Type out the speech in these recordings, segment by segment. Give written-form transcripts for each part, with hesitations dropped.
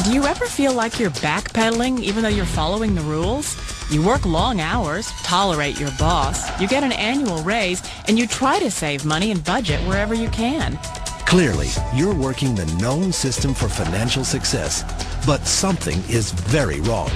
Do you ever feel like you're backpedaling even though you're following the rules? You work long hours, tolerate your boss, you get an annual raise, and you try to save money and budget wherever you can. Clearly, you're working the known system for financial success, but something is very wrong.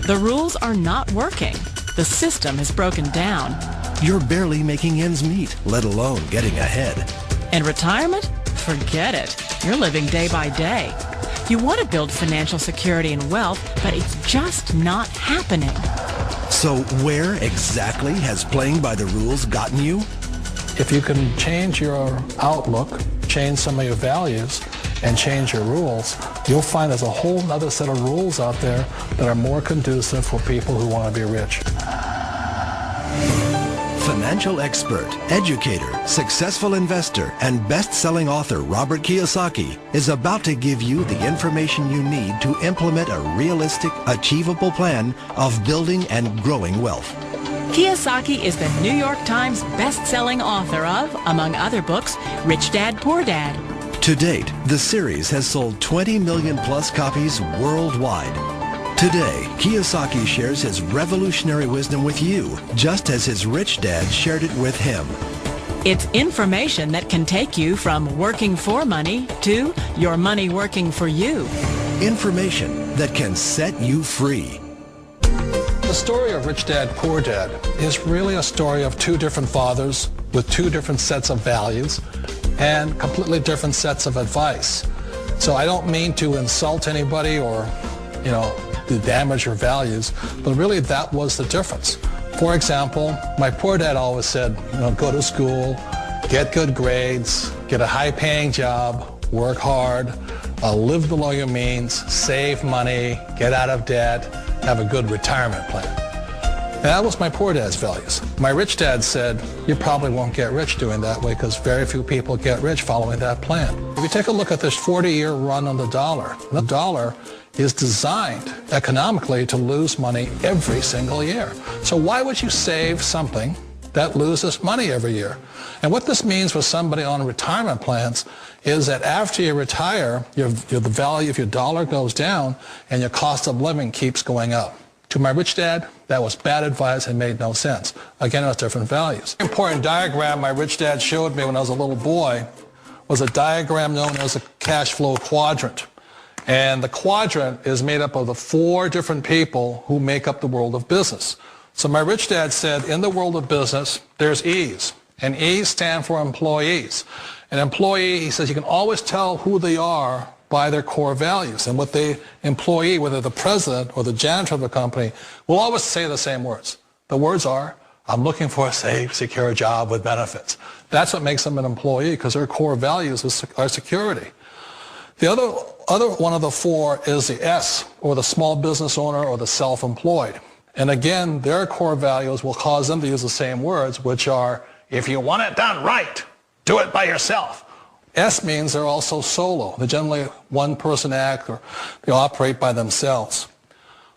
The rules are not working. The system has broken down. You're barely making ends meet, let alone getting ahead. And retirement? Forget it. You're living day by day. You want to build financial security and wealth, but it's just not happening. So where exactly has playing by the rules gotten you? If you can change your outlook, change some of your values, and change your rules, you'll find there's a whole other set of rules out there that are more conducive for people who want to be rich. Financial expert, educator, successful investor, and best-selling author Robert Kiyosaki is about to give you the information you need to implement a realistic, achievable plan of building and growing wealth. Kiyosaki is the New York Times best-selling author of, among other books, Rich Dad, Poor Dad. To date, the series has sold 20 million plus copies worldwide. Today, Kiyosaki shares his revolutionary wisdom with you, just as his rich dad shared it with him. It's information that can take you from working for money to your money working for you. Information that can set you free. The story of Rich Dad, Poor Dad is really a story of two different fathers with two different sets of values and completely different sets of advice. So I don't mean to insult anybody or, to damage your values, but really that was the difference. For example, my poor dad always said, go to school, get good grades, get a high-paying job, work hard, live below your means, save money, get out of debt, have a good retirement plan. And that was my poor dad's values. My rich dad said, you probably won't get rich doing that way because very few people get rich following that plan. If you take a look at this 40-year run on the dollar is designed economically to lose money every single year. So why would you save something that loses money every year? And what this means for somebody on retirement plans is that after you retire, the value of your dollar goes down and your cost of living keeps going up. To my rich dad, that was bad advice and made no sense. Again, it was different values. An important diagram my rich dad showed me when I was a little boy was a diagram known as a cash flow quadrant. And the quadrant is made up of the four different people who make up the world of business. So my rich dad said, in the world of business, there's E's. And E's stand for employees. An employee, he says, you can always tell who they are by their core values. And what the employee, whether the president or the janitor of the company, will always say the same words. The words are, I'm looking for a safe, secure job with benefits. That's what makes them an employee, because their core values are security. The other one of the four is the S, or the small business owner or the self-employed. And again, their core values will cause them to use the same words, which are, if you want it done right, do it by yourself. S means they're also solo. They're generally one-person act, or they operate by themselves.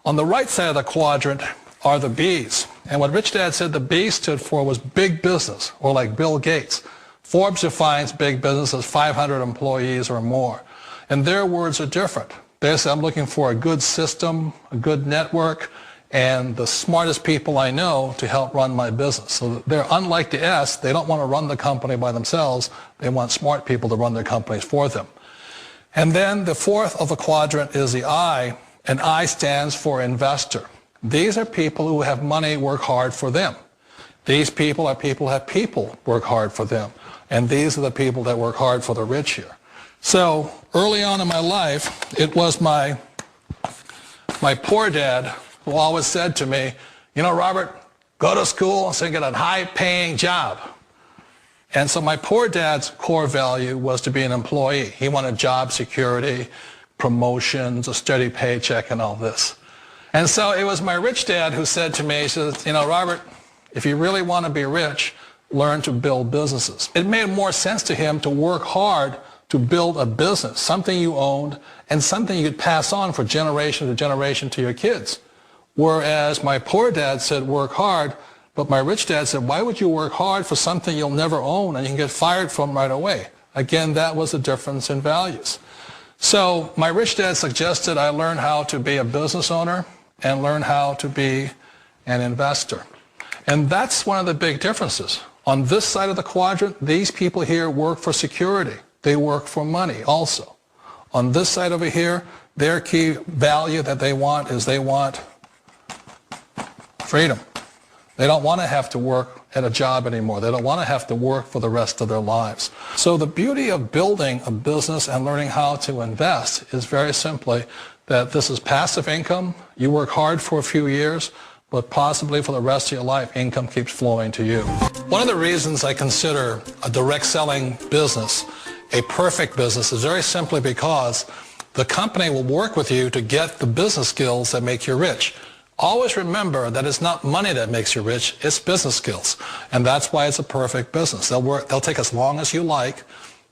On the right side of the quadrant are the B's. And what Rich Dad said the B stood for was big business, or like Bill Gates. Forbes defines big business as 500 employees or more. And their words are different. They say, I'm looking for a good system, a good network, and the smartest people I know to help run my business. So they're unlike the S. They don't want to run the company by themselves. They want smart people to run their companies for them. And then the fourth of the quadrant is the I, and I stands for investor. These are people who have money work hard for them. These people are people who have people work hard for them. And these are the people that work hard for the rich here. So early on in my life, it was my poor dad who always said to me, Robert, go to school and get a high-paying job. And so my poor dad's core value was to be an employee. He wanted job security, promotions, a steady paycheck, and all this. And so it was my rich dad who said to me, he says, Robert, if you really want to be rich, learn to build businesses. It made more sense to him to work hard to build a business, something you owned, and something you could pass on for generation to generation to your kids. Whereas my poor dad said work hard, but my rich dad said, why would you work hard for something you'll never own and you can get fired from right away? Again, that was the difference in values. So my rich dad suggested I learn how to be a business owner and learn how to be an investor. And that's one of the big differences. On this side of the quadrant, these people here work for security. They work for money also. On this side over here, their key value that they want is they want freedom. They don't want to have to work at a job anymore. They don't want to have to work for the rest of their lives. So the beauty of building a business and learning how to invest is very simply that this is passive income. You work hard for a few years, but possibly for the rest of your life, income keeps flowing to you. One of the reasons I consider a direct selling business a perfect business is very simply because the company will work with you to get the business skills that make you rich. Always remember that it's not money that makes you rich, it's business skills. And that's why it's a perfect business. They'll take as long as you like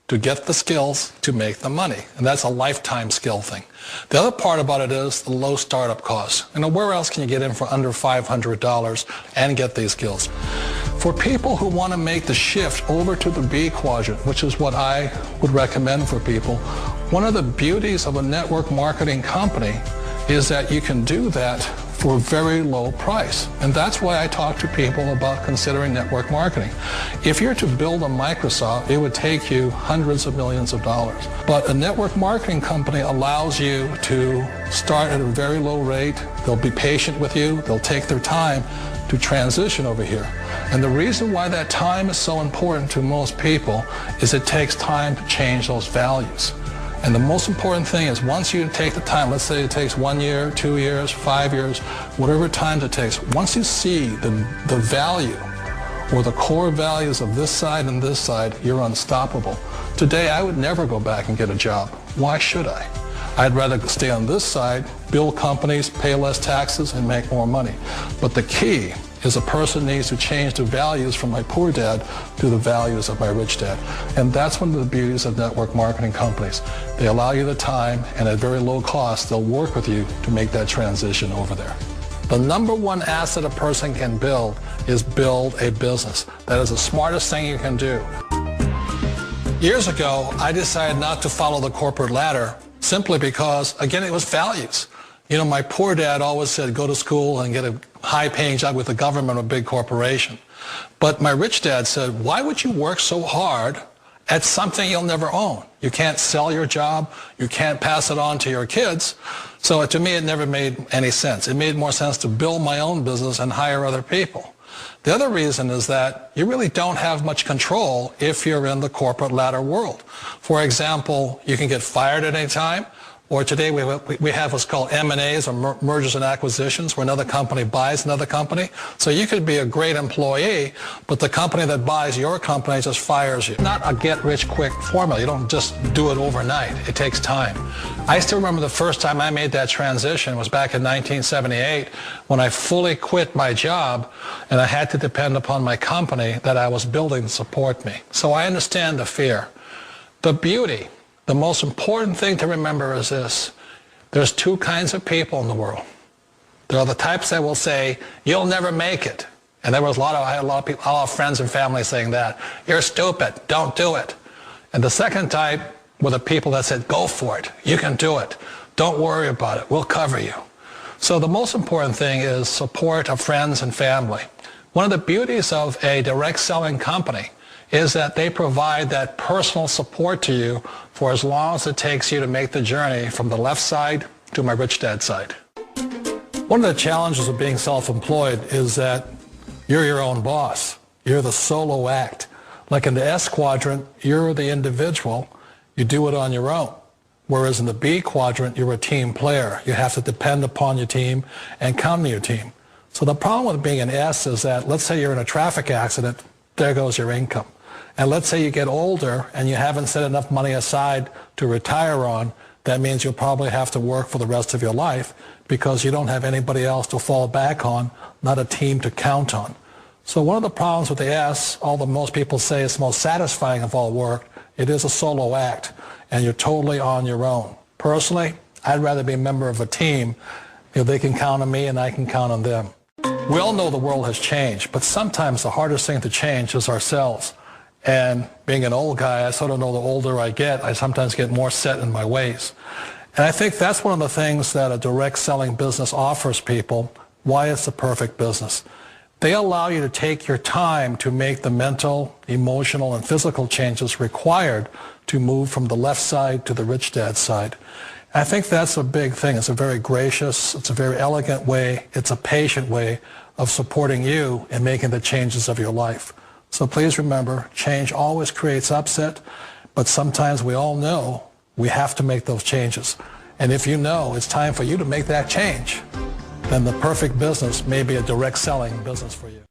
to get the skills to make the money. And that's a lifetime skill thing. The other part about it is the low startup costs. Where else can you get in for under $500 and get these skills? For people who want to make the shift over to the B quadrant, which is what I would recommend for people, one of the beauties of a network marketing company is that you can do that for a very low price. And that's why I talk to people about considering network marketing. If you're to build a Microsoft, it would take you hundreds of millions of dollars. But a network marketing company allows you to start at a very low rate. They'll be patient with you. They'll take their time to transition over here. And the reason why that time is so important to most people is it takes time to change those values. And the most important thing is once you take the time, let's say it takes 1 year, 2 years, 5 years, whatever time it takes, once you see the value or the core values of this side and this side, you're unstoppable. Today, I would never go back and get a job. Why should I? I'd rather stay on this side, build companies, pay less taxes, and make more money. But the key is a person needs to change the values from my poor dad to the values of my rich dad. And that's one of the beauties of network marketing companies. They allow you the time, and at very low cost, they'll work with you to make that transition over there. The number one asset a person can build is build a business. That is the smartest thing you can do. Years ago, I decided not to follow the corporate ladder simply because, again, it was values. My poor dad always said, go to school and get a high-paying job with the government or a big corporation. But my rich dad said, why would you work so hard at something you'll never own? You can't sell your job. You can't pass it on to your kids. So to me, it never made any sense. It made more sense to build my own business and hire other people. The other reason is that you really don't have much control if you're in the corporate ladder world. For example, you can get fired at any time. Or today we have what's called M&As, or mergers and acquisitions, where another company buys another company. So you could be a great employee, but the company that buys your company just fires you. Not a get-rich-quick formula. You don't just do it overnight. It takes time. I still remember the first time I made that transition was back in 1978 when I fully quit my job and I had to depend upon my company that I was building to support me. So I understand the fear. The beauty. The most important thing to remember is this. There's two kinds of people in the world. There are the types that will say, you'll never make it. And I had a lot of people, a lot of friends and family saying that. You're stupid. Don't do it. And the second type were the people that said, go for it. You can do it. Don't worry about it. We'll cover you. So the most important thing is support of friends and family. One of the beauties of a direct selling company is that they provide that personal support to you for as long as it takes you to make the journey from the left side to my rich dad side. One of the challenges of being self-employed is that you're your own boss. You're the solo act. Like in the S quadrant, you're the individual. You do it on your own. Whereas in the B quadrant, you're a team player. You have to depend upon your team and count on your team. So the problem with being an S is that, let's say you're in a traffic accident, there goes your income. And let's say you get older and you haven't set enough money aside to retire on, that means you'll probably have to work for the rest of your life because you don't have anybody else to fall back on, not a team to count on. So one of the problems with the S, although most people say it's the most satisfying of all work, it is a solo act and you're totally on your own. Personally, I'd rather be a member of a team. They can count on me and I can count on them. We all know the world has changed, but sometimes the hardest thing to change is ourselves. And being an old guy, I sort of know the older I get, I sometimes get more set in my ways. And I think that's one of the things that a direct selling business offers people, why it's the perfect business. They allow you to take your time to make the mental, emotional, and physical changes required to move from the left side to the rich dad side. I think that's a big thing. It's a very gracious, it's a very elegant way, it's a patient way of supporting you in making the changes of your life. So please remember, change always creates upset, but sometimes we all know we have to make those changes. And if you know it's time for you to make that change, then the perfect business may be a direct selling business for you.